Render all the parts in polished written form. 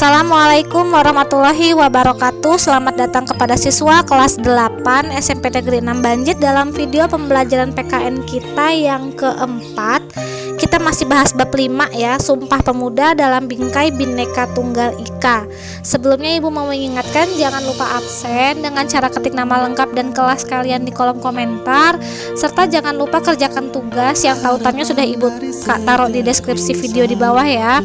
Assalamualaikum warahmatullahi wabarakatuh. Selamat datang kepada siswa kelas 8 SMP Negeri 6 Banjit dalam video pembelajaran PKN kita yang keempat. Kita masih bahas bab 5 ya, Sumpah Pemuda dalam Bingkai Bhinneka Tunggal Ika. Sebelumnya Ibu mau mengingatkan jangan lupa absen dengan cara ketik nama lengkap dan kelas kalian di kolom komentar, serta jangan lupa kerjakan tugas yang tautannya sudah Ibu taruh di deskripsi video di bawah ya.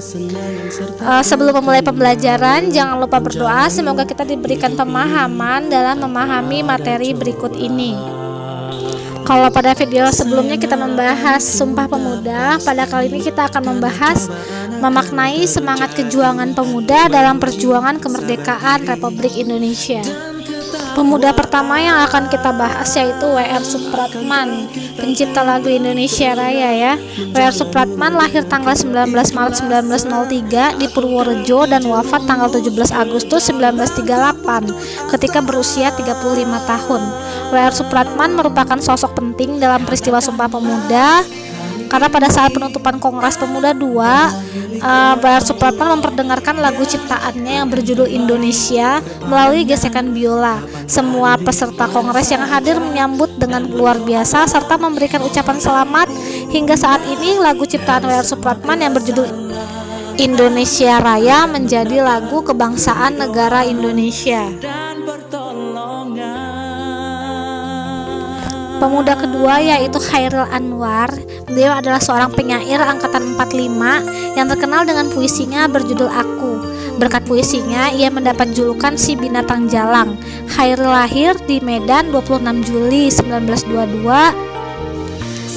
Sebelum memulai pembelajaran, jangan lupa berdoa semoga kita diberikan pemahaman dalam memahami materi berikut ini. Kalau pada video sebelumnya kita membahas Sumpah Pemuda, pada kali ini kita akan membahas memaknai semangat kejuangan pemuda dalam perjuangan kemerdekaan Republik Indonesia. Pemuda pertama yang akan kita bahas yaitu W.R. Supratman, pencipta lagu Indonesia Raya ya. W.R. Supratman lahir tanggal 19 Maret 1903 di Purworejo dan wafat tanggal 17 Agustus 1938 ketika berusia 35 tahun. W.R. Supratman merupakan sosok penting dalam peristiwa Sumpah Pemuda karena pada saat penutupan Kongres Pemuda II, W.R. Supratman memperdengarkan lagu ciptaannya yang berjudul Indonesia melalui gesekan biola. Semua peserta kongres yang hadir menyambut dengan luar biasa serta memberikan ucapan selamat. Hingga saat ini lagu ciptaan W.R. Supratman yang berjudul Indonesia Raya menjadi lagu kebangsaan negara Indonesia. Pemuda kedua yaitu Chairil Anwar. Beliau adalah seorang penyair angkatan 45 yang terkenal dengan puisinya berjudul Aku. Berkat puisinya ia mendapat julukan si binatang jalang. Chairil lahir di Medan 26 Juli 1922.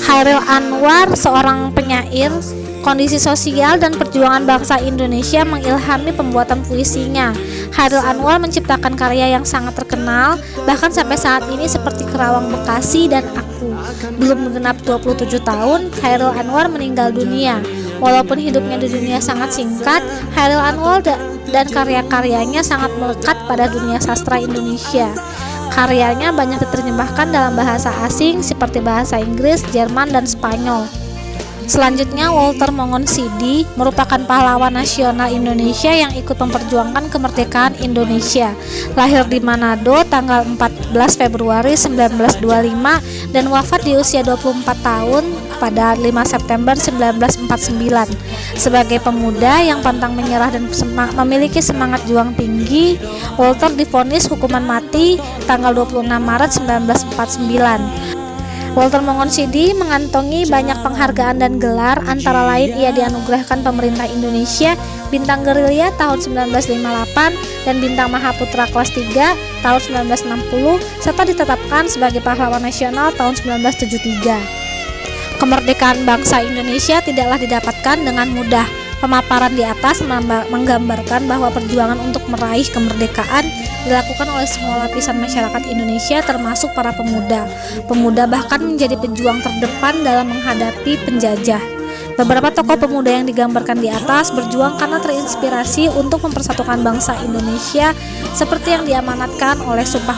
Chairil Anwar seorang penyair. Kondisi sosial dan perjuangan bangsa Indonesia mengilhami pembuatan puisinya. Chairil Anwar menciptakan karya yang sangat terkenal, bahkan sampai saat ini seperti Kerawang Bekasi dan Aku. Belum genap 27 tahun, Chairil Anwar meninggal dunia. Walaupun hidupnya di dunia sangat singkat, Chairil Anwar dan karya-karyanya sangat melekat pada dunia sastra Indonesia. Karyanya banyak diterjemahkan dalam bahasa asing seperti bahasa Inggris, Jerman, dan Spanyol. Selanjutnya Walter Mongon-Sidi merupakan pahlawan nasional Indonesia yang ikut memperjuangkan kemerdekaan Indonesia. Lahir di Manado tanggal 14 Februari 1925 dan wafat di usia 24 tahun pada 5 September 1949. Sebagai pemuda yang pantang menyerah dan memiliki semangat juang tinggi, Walter divonis hukuman mati tanggal 26 Maret 1949. Walter Mongon-Sidi mengantongi banyak penghargaan dan gelar, antara lain ia dianugerahkan pemerintah Indonesia Bintang Gerilya tahun 1958 dan Bintang Mahaputra kelas 3 tahun 1960 serta ditetapkan sebagai pahlawan nasional tahun 1973. Kemerdekaan bangsa Indonesia tidaklah didapatkan dengan mudah. Pemaparan di atas menggambarkan bahwa perjuangan untuk meraih kemerdekaan dilakukan oleh semua lapisan masyarakat Indonesia termasuk para pemuda. Pemuda bahkan menjadi pejuang terdepan dalam menghadapi penjajah. Beberapa tokoh pemuda yang digambarkan di atas berjuang karena terinspirasi untuk mempersatukan bangsa Indonesia seperti yang diamanatkan oleh Sumpah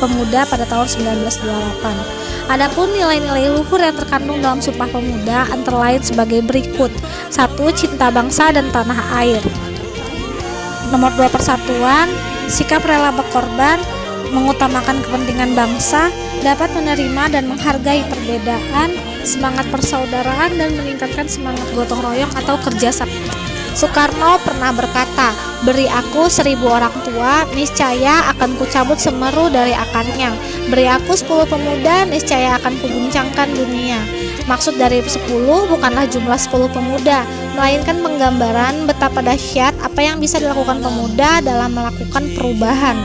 Pemuda pada tahun 1928. Adapun nilai-nilai luhur yang terkandung dalam Sumpah Pemuda antara lain sebagai berikut. 1. Cinta bangsa dan tanah air. Nomor 2. Persatuan. Sikap rela berkorban, mengutamakan kepentingan bangsa, dapat menerima dan menghargai perbedaan, semangat persaudaraan dan meningkatkan semangat gotong royong atau kerjasama. Soekarno pernah berkata, "Beri aku 1000 orang tua, niscaya akan kucabut semeru dari akarnya. Beri aku 10 pemuda, niscaya akan kuguncangkan dunia." Maksud dari 10 bukanlah jumlah 10 pemuda, melainkan penggambaran betapa dahsyat apa yang bisa dilakukan pemuda dalam melakukan perubahan.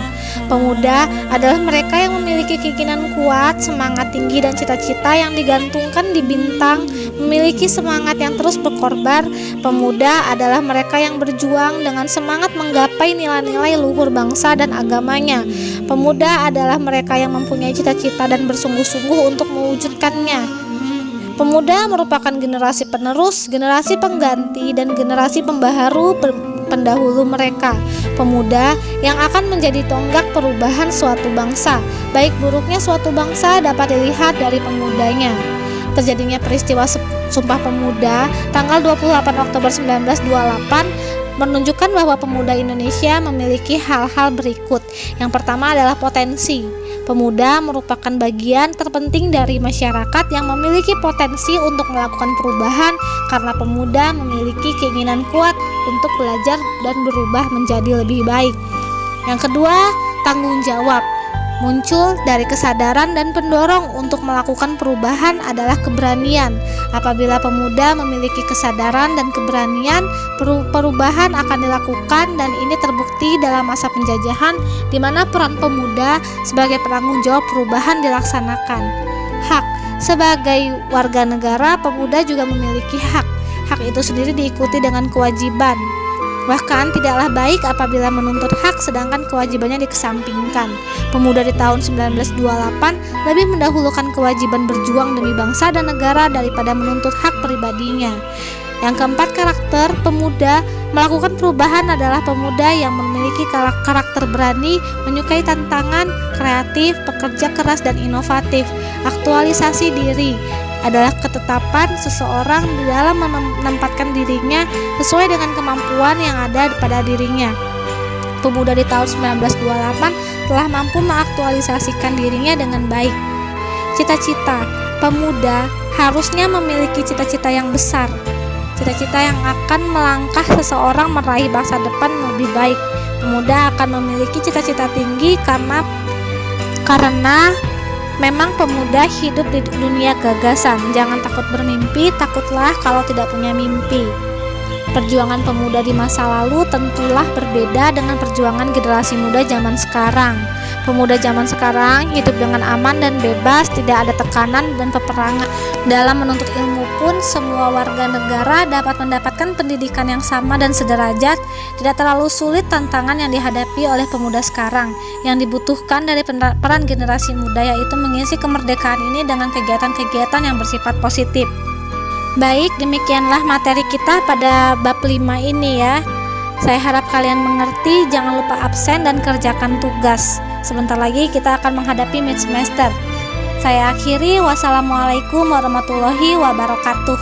Pemuda adalah mereka yang memiliki keinginan kuat, semangat tinggi dan cita-cita yang digantungkan di bintang, memiliki semangat yang terus berkorban. Pemuda adalah mereka yang berjuang dengan semangat menggapai nilai-nilai luhur bangsa dan agamanya. Pemuda adalah mereka yang mempunyai cita-cita dan bersungguh-sungguh untuk mewujudkannya. Pemuda merupakan generasi penerus, generasi pengganti, dan generasi pembaharu pendahulu mereka. Pemuda yang akan menjadi tonggak perubahan suatu bangsa. Baik buruknya suatu bangsa dapat dilihat dari pemudanya. Terjadinya peristiwa Sumpah Pemuda tanggal 28 Oktober 1928 menunjukkan bahwa pemuda Indonesia memiliki hal-hal berikut. Yang pertama adalah potensi. Pemuda merupakan bagian terpenting dari masyarakat yang memiliki potensi untuk melakukan perubahan karena pemuda memiliki keinginan kuat untuk belajar dan berubah menjadi lebih baik. Yang kedua, tanggung jawab. Muncul dari kesadaran dan pendorong untuk melakukan perubahan adalah keberanian. Apabila pemuda memiliki kesadaran dan keberanian, perubahan akan dilakukan, dan ini terbukti dalam masa penjajahan di mana peran pemuda sebagai penanggung jawab perubahan dilaksanakan. Hak. Sebagai warga negara, pemuda juga memiliki hak. Hak itu sendiri diikuti dengan kewajiban. Bahkan tidaklah baik apabila menuntut hak sedangkan kewajibannya dikesampingkan. Pemuda di tahun 1928 lebih mendahulukan kewajiban berjuang demi bangsa dan negara daripada menuntut hak pribadinya. Yang keempat, karakter pemuda melakukan perubahan adalah pemuda yang memiliki karakter berani, menyukai tantangan, kreatif, pekerja keras dan inovatif. Aktualisasi diri adalah ketetapan seseorang di dalam menempatkan dirinya sesuai dengan kemampuan yang ada pada dirinya. Pemuda di tahun 1928 telah mampu mengaktualisasikan dirinya dengan baik. Cita-cita. Pemuda harusnya memiliki cita-cita yang besar, cita-cita yang akan melangkah seseorang meraih masa depan lebih baik. Pemuda akan memiliki cita-cita tinggi karena memang pemuda hidup di dunia gagasan. Jangan takut bermimpi, takutlah kalau tidak punya mimpi. Perjuangan pemuda di masa lalu tentulah berbeda dengan perjuangan generasi muda zaman sekarang. Pemuda zaman sekarang hidup dengan aman dan bebas, tidak ada tekanan dan peperangan. Dalam menuntut ilmu pun, semua warga negara dapat mendapatkan pendidikan yang sama dan sederajat. Tidak terlalu sulit tantangan yang dihadapi oleh pemuda sekarang. Yang dibutuhkan dari peran generasi muda yaitu mengisi kemerdekaan ini dengan kegiatan-kegiatan yang bersifat positif. Baik, demikianlah materi kita pada bab 5 ini ya. Saya harap kalian mengerti, jangan lupa absen dan kerjakan tugas. Sebentar lagi kita akan menghadapi mid semester. Saya akhiri, wassalamualaikum warahmatullahi wabarakatuh.